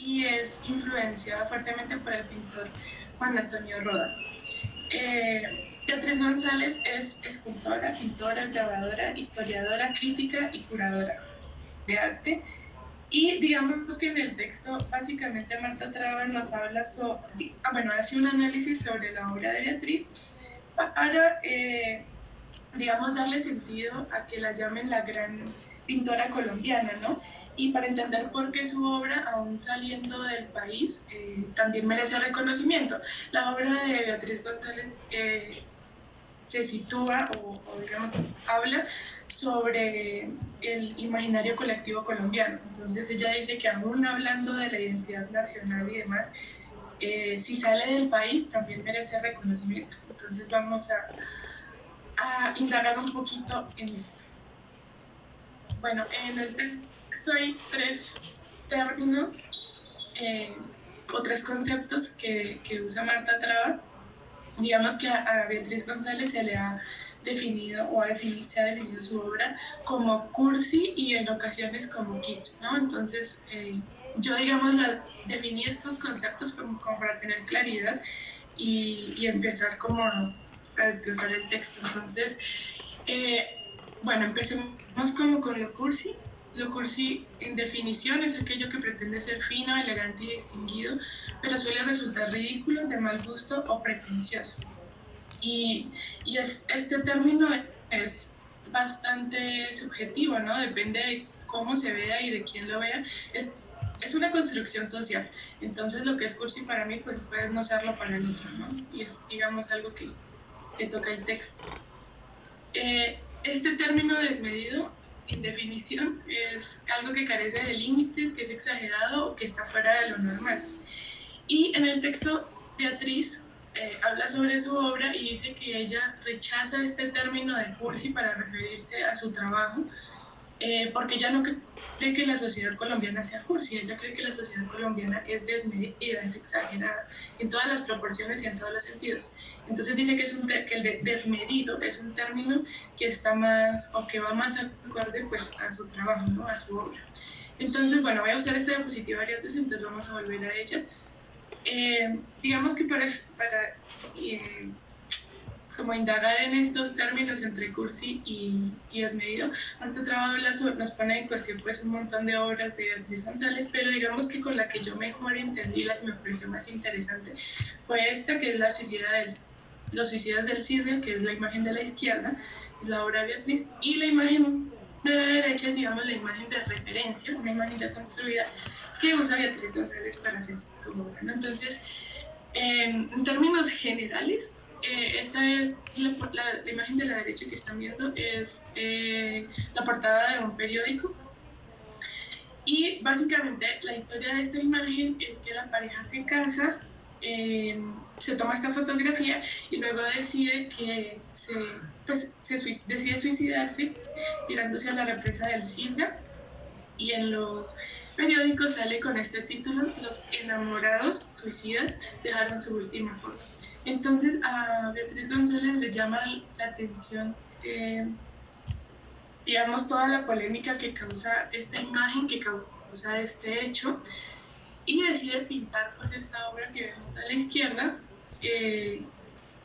y es influenciada fuertemente por el pintor Juan Antonio Roda. Beatriz González es escultora, pintora, grabadora, historiadora, crítica y curadora de arte. Y digamos que en el texto básicamente Marta Traba nos habla sobre, hace un análisis sobre la obra de Beatriz para, digamos, darle sentido a que la llamen la gran pintora colombiana, ¿no? Y para entender por qué su obra, aún saliendo del país, también merece reconocimiento. La obra de Beatriz González se sitúa o digamos habla sobre el imaginario colectivo colombiano. Entonces ella dice que aún hablando de la identidad nacional y demás, si sale del país también merece reconocimiento. Entonces vamos a indagar un poquito en esto. Bueno, en el texto hay tres términos o tres conceptos que usa Marta Traba. Digamos que a Beatriz González se le ha definido o se ha definido su obra como cursi y en ocasiones como kitsch, ¿no? Entonces, yo, digamos, definí estos conceptos como para tener claridad y empezar como a desglosar el texto. Entonces, bueno, empecemos como con lo cursi. Lo cursi, en definición, es aquello que pretende ser fino, elegante y distinguido, pero suele resultar ridículo, de mal gusto o pretencioso. Este término es bastante subjetivo, ¿no? Depende de cómo se vea y de quién lo vea. Es una construcción social. Entonces, lo que es cursi para mí, pues puede no serlo para el otro, ¿no? Y es, digamos, algo que toca el texto. Este término desmedido, en definición, es algo que carece de límites, que es exagerado o que está fuera de lo normal. Y en el texto, Beatriz habla sobre su obra y dice que ella rechaza este término de cursi para referirse a su trabajo, porque ella no cree que la sociedad colombiana sea cursi, ella cree que la sociedad colombiana es desmedida, es exagerada, en todas las proporciones y en todos los sentidos. Entonces dice que, que el de desmedido es un término que está más, o que va más acorde pues a su trabajo, ¿no? A su obra. Entonces, bueno, voy a usar esta diapositiva varias veces, entonces vamos a volver a ella. Digamos que para como indagar en estos términos entre cursi y desmedido, Marta Traba nos pone en cuestión pues un montón de obras de Beatriz González, pero digamos que con la que yo mejor entendí, la que me pareció más interesante, fue esta, que es Los suicidas del Cisne, que es la imagen de la izquierda, es la obra de Beatriz, y la imagen de la derecha es, digamos, la imagen de referencia, una imagen deconstruida que usa Beatriz González para hacer su obra, ¿no? Entonces, en términos generales, esta es la imagen de la derecha que están viendo, es la portada de un periódico. Y básicamente la historia de esta imagen es que la pareja se casa, se toma esta fotografía y luego decide que decide suicidarse tirándose a la represa del Cisne, y en los periódicos sale con este título: los enamorados suicidas dejaron su última foto. Entonces a Beatriz González le llama la atención, digamos, toda la polémica que causa esta imagen, que causa este hecho, y decide pintar pues esta obra que vemos a la izquierda,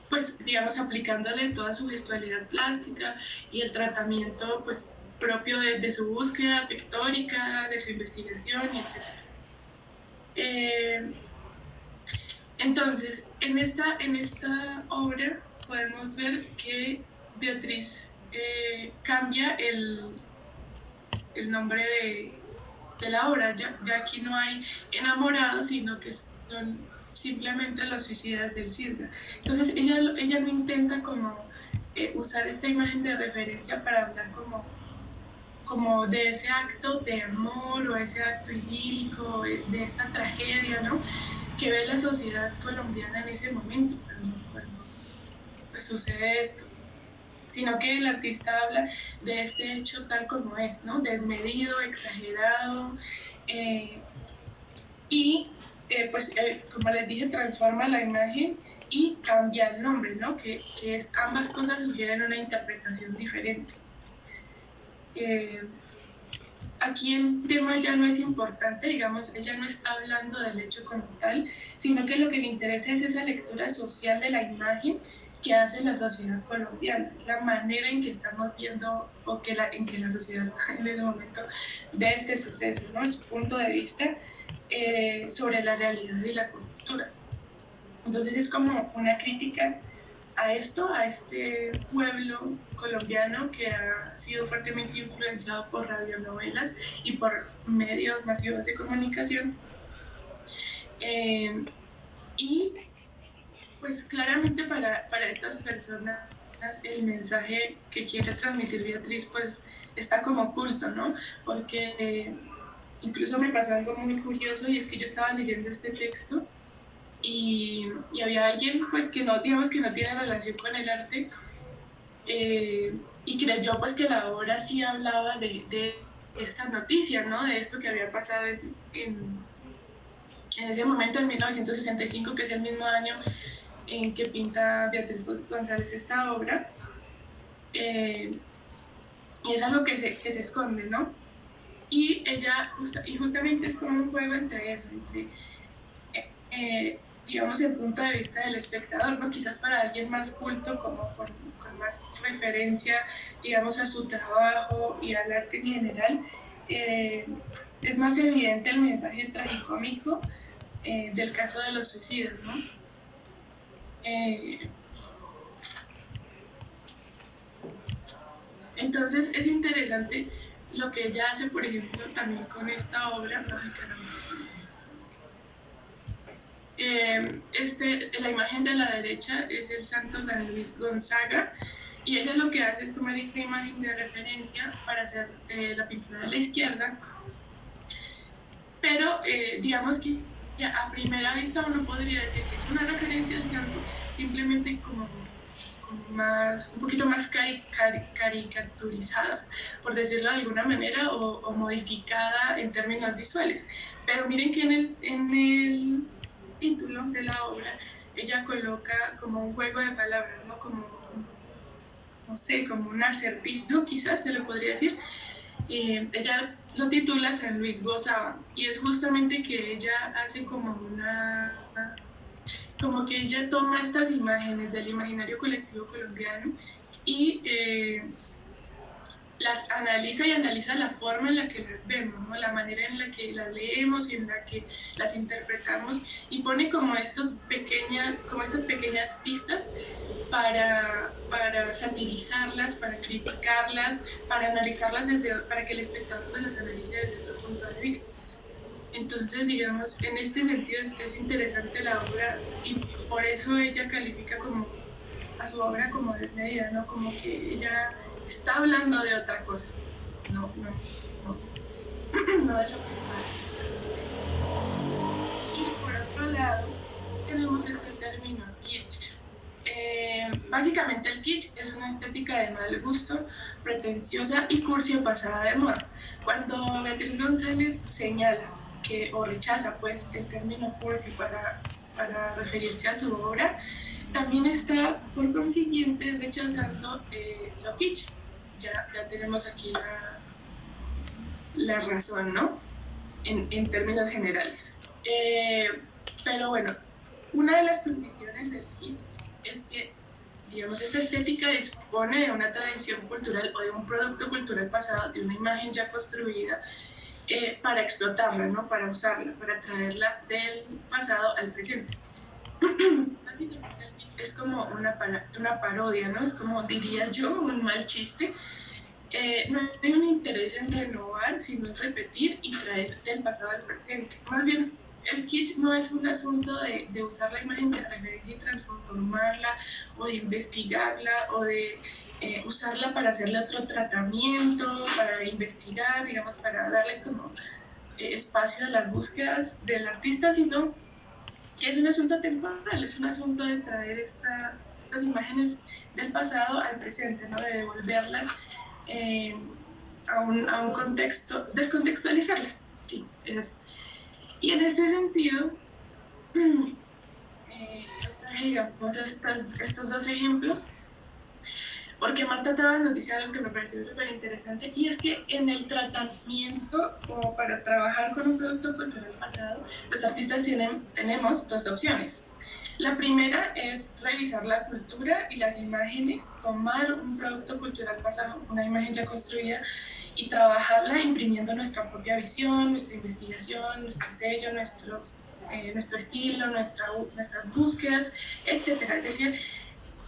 pues digamos aplicándole toda su gestualidad plástica y el tratamiento pues propio de su búsqueda pictórica, de su investigación, etc. Entonces, en esta obra podemos ver que Beatriz cambia el nombre de la obra. Ya aquí no hay enamorados, sino que son simplemente los suicidas del Cisne. Entonces ella no intenta como usar esta imagen de referencia para hablar como de ese acto de amor o ese acto idílico, de esta tragedia, ¿no?, que ve la sociedad colombiana en ese momento, cuando pues sucede esto, sino que el artista habla de este hecho tal como es, ¿no?, desmedido, exagerado, como les dije, transforma la imagen y cambia el nombre, ¿no?, que ambas cosas sugieren una interpretación diferente. aquí el tema ya no es importante, digamos, ella no está hablando del hecho como tal, sino que lo que le interesa es esa lectura social de la imagen que hace la sociedad colombiana, la manera en que estamos viendo o que en que la sociedad en ese momento ve este suceso, ¿no? Su punto de vista sobre la realidad y la cultura. Entonces es como una crítica a esto, a este pueblo colombiano que ha sido fuertemente influenciado por radionovelas y por medios masivos de comunicación. Y pues claramente para estas personas el mensaje que quiere transmitir Beatriz pues está como oculto, ¿no? Porque incluso me pasó algo muy curioso y es que yo estaba leyendo este texto y había alguien pues que no, digamos que no tiene relación con el arte y creyó pues que la obra sí hablaba de esta noticia, ¿no? De esto que había pasado en ese momento, en 1965, que es el mismo año en que pinta Beatriz González esta obra. Y es algo que se esconde, ¿no? Y ella, justamente es como un juego entre eso, entre digamos, el punto de vista del espectador, ¿no? Quizás para alguien más culto, como con más referencia, digamos, a su trabajo y al arte en general, es más evidente el mensaje tragicómico del caso de los suicidas, ¿no? Entonces es interesante lo que ella hace, por ejemplo, también con esta obra. Ay, caramba. La imagen de la derecha es el Santo San Luis Gonzaga y ella lo que hace es tomar esta imagen de referencia para hacer la pintura de la izquierda, pero digamos que a primera vista uno podría decir que es una referencia al santo simplemente como más, un poquito más caricaturizada, por decirlo de alguna manera, o modificada en términos visuales. Pero miren que en el título de la obra ella coloca como un juego de palabras, ¿no? Como no sé, como un acertijo, quizás se le podría decir. Ella lo titula San Luis Gozaba y es justamente que ella hace como que ella toma estas imágenes del imaginario colectivo colombiano y las analiza y analiza la forma en la que las vemos, ¿no? La manera en la que las leemos y en la que las interpretamos y pone como estas pequeñas pistas para satirizarlas, para criticarlas, para analizarlas para que el espectador pues, las analice desde otro punto de vista. Entonces, digamos, en este sentido es interesante la obra y por eso ella califica como a su obra como desmedida, ¿no? Como que ella está hablando de otra cosa, no de lo que pasa. Y por otro lado, tenemos este término kitsch. Básicamente el kitsch es una estética de mal gusto, pretenciosa y cursi pasada de moda. Cuando Beatriz González señala que o rechaza pues el término cursi para referirse a su obra, también está por consiguiente rechazando lo kitsch. Ya tenemos aquí la razón, ¿no? En términos generales. Pero bueno, una de las condiciones del kitsch es que, digamos, esta estética dispone de una tradición cultural o de un producto cultural pasado, de una imagen ya construida, para explotarla, ¿no? Para usarla, para traerla del pasado al presente. Básicamente el kitsch es como una parodia, ¿no? Es como, diría yo, un mal chiste. No hay un interés en renovar, sino en repetir y traer del pasado al presente. Más bien, el kitsch no es un asunto de usar la imagen de referencia y transformarla, o de investigarla, o de usarla para hacerle otro tratamiento, para investigar, digamos, para darle como espacio a las búsquedas del artista, sino que es un asunto temporal, es un asunto de traer estas imágenes del pasado al presente, ¿no? De devolverlas a un contexto, descontextualizarlas, sí, es eso. Y en este sentido, digamos, estos dos ejemplos, porque Marta Traba nos dice algo que me pareció súper interesante, y es que en el tratamiento o para trabajar con un producto cultural pasado, los artistas tenemos dos opciones. La primera es revisar la cultura y las imágenes, tomar un producto cultural pasado, una imagen ya construida, y trabajarla imprimiendo nuestra propia visión, nuestra investigación, nuestro sello, nuestro estilo, nuestras búsquedas, etcétera. Es decir,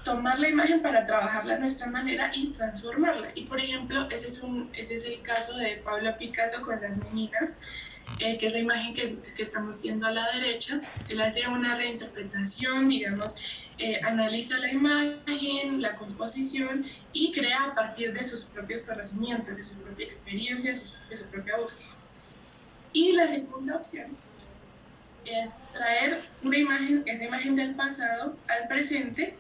tomar la imagen para trabajarla a nuestra manera y transformarla. Y por ejemplo, ese es el caso de Pablo Picasso con las meninas, que es la imagen que estamos viendo a la derecha. Él hace una reinterpretación, digamos, analiza la imagen, la composición y crea a partir de sus propios conocimientos, de su propia experiencia, de su propia búsqueda. Y la segunda opción es traer una imagen, esa imagen del pasado al presente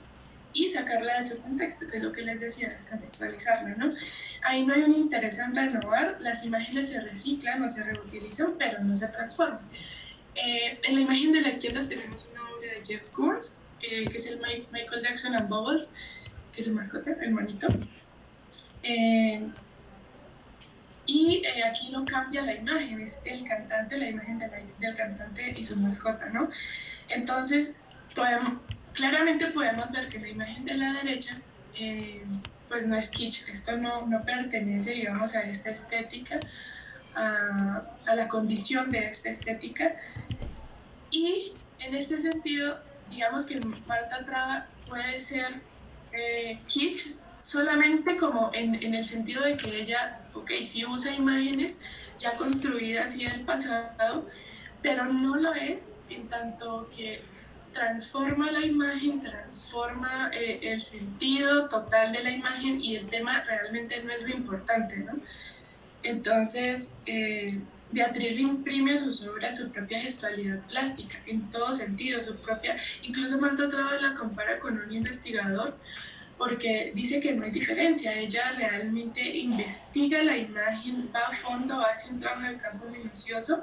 y sacarla de su contexto, que es lo que les decía, descontextualizarla, ¿no? Ahí no hay un interés en renovar, las imágenes se reciclan o se reutilizan, pero no se transforman. En la imagen de la izquierda tenemos una obra de Jeff Koons, que es el Michael Jackson and Bubbles, que es su mascota, el monito. Y aquí no cambia la imagen, es el cantante, la imagen del cantante y su mascota, ¿no? Entonces, claramente podemos ver que la imagen de la derecha pues no es kitsch, esto no pertenece, digamos, a esta estética, a la condición de esta estética, y en este sentido, digamos que Marta Traba puede ser kitsch solamente como en el sentido de que ella, ok, sí usa imágenes ya construidas y del pasado, pero no lo es en tanto que transforma la imagen, transforma el sentido total de la imagen, y el tema realmente no es lo importante, ¿no? Entonces, Beatriz le imprime a sus obras su propia gestualidad plástica, en todo sentido, su propia, incluso Marta Traba la compara con un investigador, porque dice que no hay diferencia, ella realmente investiga la imagen, va a fondo, hace un trabajo de campo minucioso,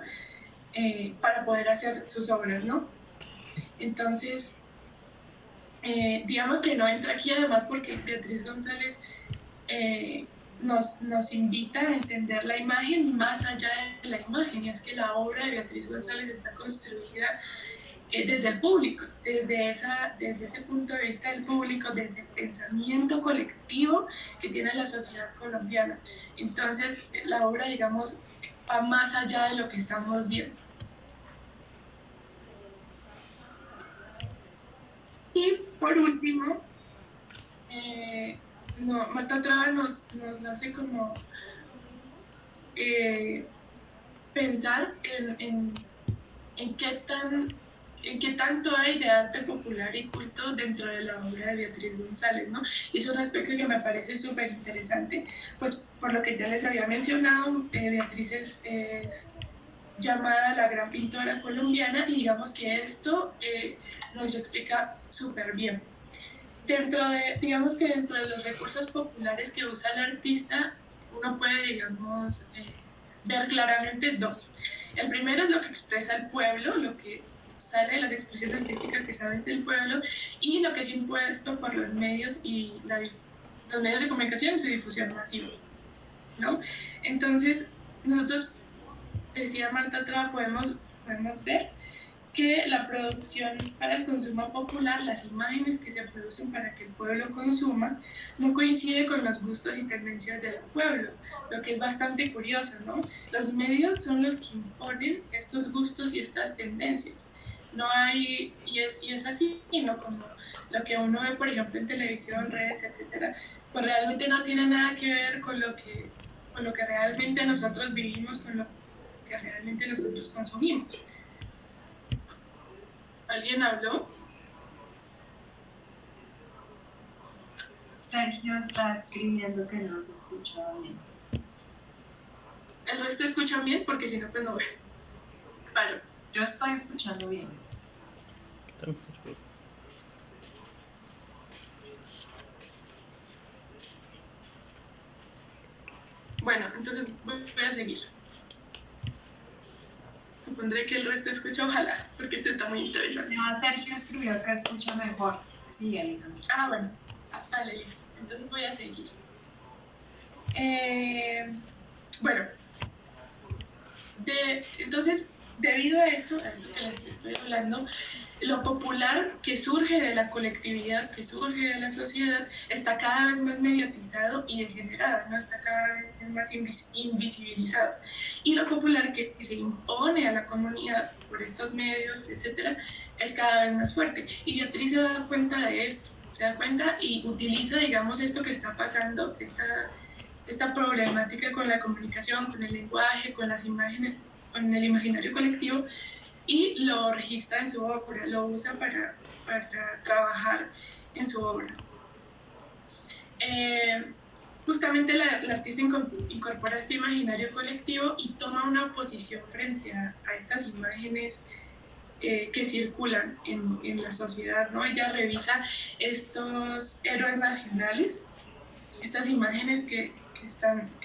para poder hacer sus obras, ¿no? Entonces, digamos que no entra aquí además porque Beatriz González nos invita a entender la imagen más allá de la imagen, y es que la obra de Beatriz González está construida desde el público, desde ese punto de vista del público, desde el pensamiento colectivo que tiene la sociedad colombiana. Entonces, la obra, digamos, va más allá de lo que estamos viendo. Y por último, Marta Traba nos hace como pensar en qué tanto hay de arte popular y culto dentro de la obra de Beatriz González, ¿no? Y es un aspecto que me parece súper interesante, pues por lo que ya les había mencionado, Beatriz es llamada la gran pintora colombiana, y digamos que esto nos lo explica súper bien. Digamos que dentro de los recursos populares que usa el artista, uno puede, digamos, ver claramente dos. El primero es lo que expresa el pueblo, lo que sale de las expresiones artísticas que salen del pueblo, y lo que es impuesto por los medios y los medios de comunicación y su difusión masiva, ¿no? Entonces, nosotros, decía Marta Traba, podemos ver que la producción para el consumo popular, las imágenes que se producen para que el pueblo consuma, no coincide con los gustos y tendencias del pueblo, lo que es bastante curioso, ¿no? Los medios son los que imponen estos gustos y estas tendencias. No hay, y es así, ¿no? Como lo que uno ve, por ejemplo, en televisión, redes, etcétera, pues realmente no tiene nada que ver con lo que realmente nosotros vivimos, con lo que realmente nosotros consumimos. ¿Alguien habló? Sergio está escribiendo que no se escucha bien. ¿El resto escuchan bien? Porque si no, pues no veo. Claro. Yo estoy escuchando bien. Bueno, entonces voy a seguir. Supondré que el resto escucha, ojalá, porque esto está muy interesante. No, Sergio escribió que escucha mejor. Sí, Alejandro. Ah, bueno. Vale, entonces voy a seguir. Bueno, entonces, debido a esto que les estoy hablando, lo popular que surge de la colectividad, que surge de la sociedad, está cada vez más mediatizado y degenerado, ¿no? Está cada vez más invisibilizado. Y lo popular que se impone a la comunidad por estos medios, etcétera, es cada vez más fuerte. Y Beatriz se da cuenta de esto, se da cuenta y utiliza, digamos, esto que está pasando, esta problemática con la comunicación, con el lenguaje, con las imágenes, con el imaginario colectivo, y lo registra en su obra, lo usa para trabajar en su obra. Justamente la artista incorpora este imaginario colectivo y toma una posición frente a estas imágenes que circulan en la sociedad, ¿no? Ella revisa estos héroes nacionales, estas imágenes que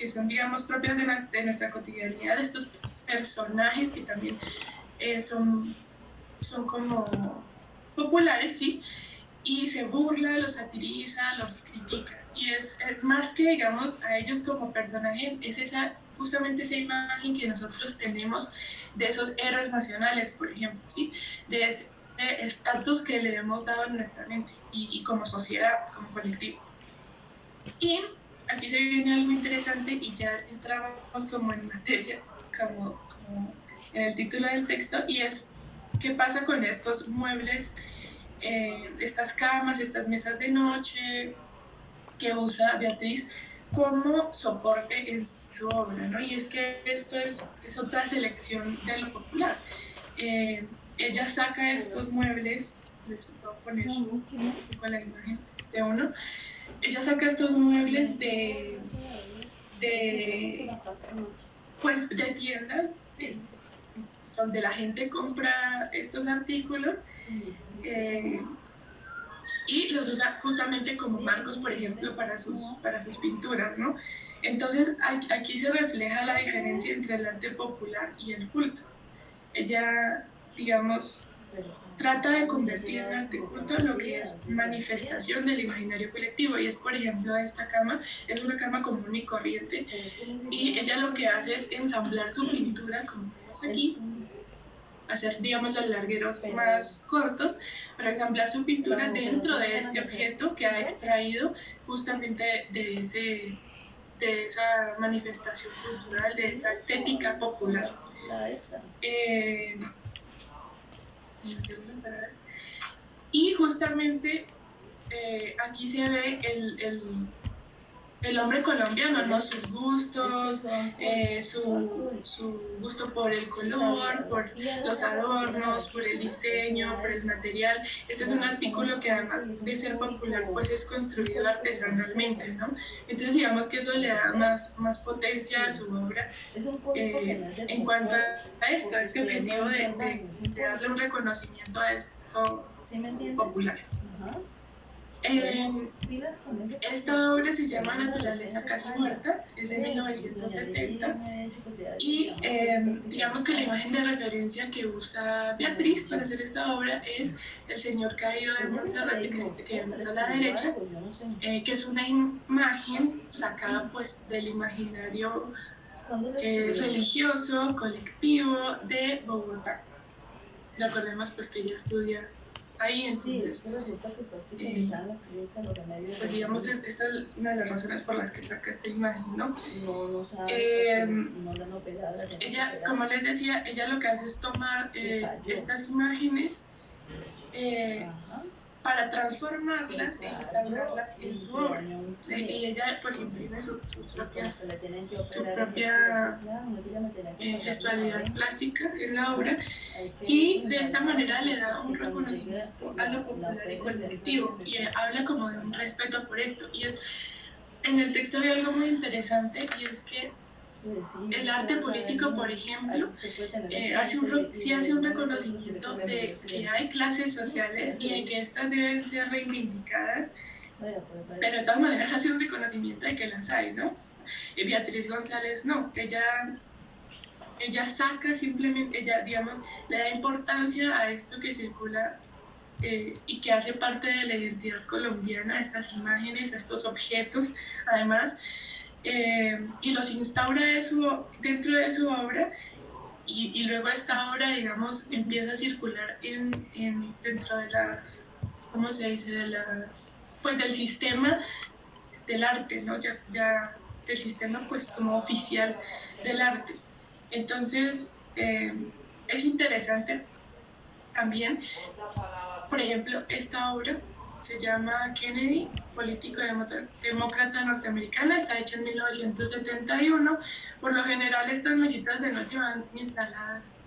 son, digamos, propias de nuestra cotidianidad, estos personajes que también son como populares, ¿sí? Y se burla, los satiriza, los critica. Y es más que, digamos, a ellos como personaje, es justamente esa imagen que nosotros tenemos de esos héroes nacionales, por ejemplo, ¿sí? De ese estatus que le hemos dado en nuestra mente y como sociedad, como colectivo. Y aquí se viene algo interesante y ya entramos como en materia, como en el título del texto, y es qué pasa con estos muebles, estas camas, estas mesas de noche que usa Beatriz como soporte en su obra, ¿no? Y es que esto es otra selección de lo popular. Ella saca estos muebles, les voy a poner con la imagen de uno, ella saca estos muebles de tiendas, ¿sí? Donde la gente compra estos artículos y los usa justamente como marcos, por ejemplo, para sus pinturas, ¿no? Entonces aquí se refleja la diferencia entre el arte popular y el culto. Ella, digamos, trata de convertir en arte culto lo que es manifestación del imaginario colectivo, y es, por ejemplo, esta cama, es una cama común y corriente, y ella lo que hace es ensamblar su pintura, como vemos aquí, hacer, digamos, los largueros más cortos, para ensamblar su pintura dentro de este objeto que ha extraído justamente de esa manifestación cultural, de esa estética popular. Y justamente aquí se ve el hombre colombiano, ¿no? Sus gustos, su gusto por el color, por los adornos, por el diseño, por el material. Este es un artículo que, además de ser popular, pues es construido artesanalmente, ¿no? Entonces digamos que eso le da más potencia a su obra en cuanto a esto, a este objetivo de darle un reconocimiento a esto popular. Esta obra se llama Naturaleza Casi Muerta, es de 1970, y digamos que la imagen de referencia que usa Beatriz para hacer esta obra es el Señor Caído de Monserrate, que vemos a la derecha, que es una imagen sacada pues del imaginario religioso, colectivo de Bogotá. Recordemos pues que ella estudia ahí, entonces, pues digamos, esta es una de las razones por las que saca esta imagen, ¿no? Ella, como les decía, ella lo que hace es tomar estas imágenes para transformarlas e instaurarlas en su obra. Y ella pues imprime su propia gestualidad plástica en la obra, y de esta manera le da un reconocimiento a lo popular y colectivo, y habla como de un respeto por esto. Y en el texto hay algo muy interesante, y es que el arte político, por ejemplo, sí hace un reconocimiento de que hay clases sociales y de que estas deben ser reivindicadas, pero de todas maneras hace un reconocimiento de que las hay, ¿no? Beatriz González no, ella saca simplemente, ella, digamos, le da importancia a esto que circula y que hace parte de la identidad colombiana, estas imágenes, estos objetos, además, y los instaura dentro de su obra, y luego esta obra, digamos, empieza a circular dentro de las, ¿cómo se dice?, pues del sistema del arte, ¿no? Ya del sistema, pues, como oficial del arte. Entonces, es interesante también, por ejemplo, esta obra se llama Kennedy, político demócrata norteamericana, está hecha en 1971. Por lo general estas mesitas de noche van instaladas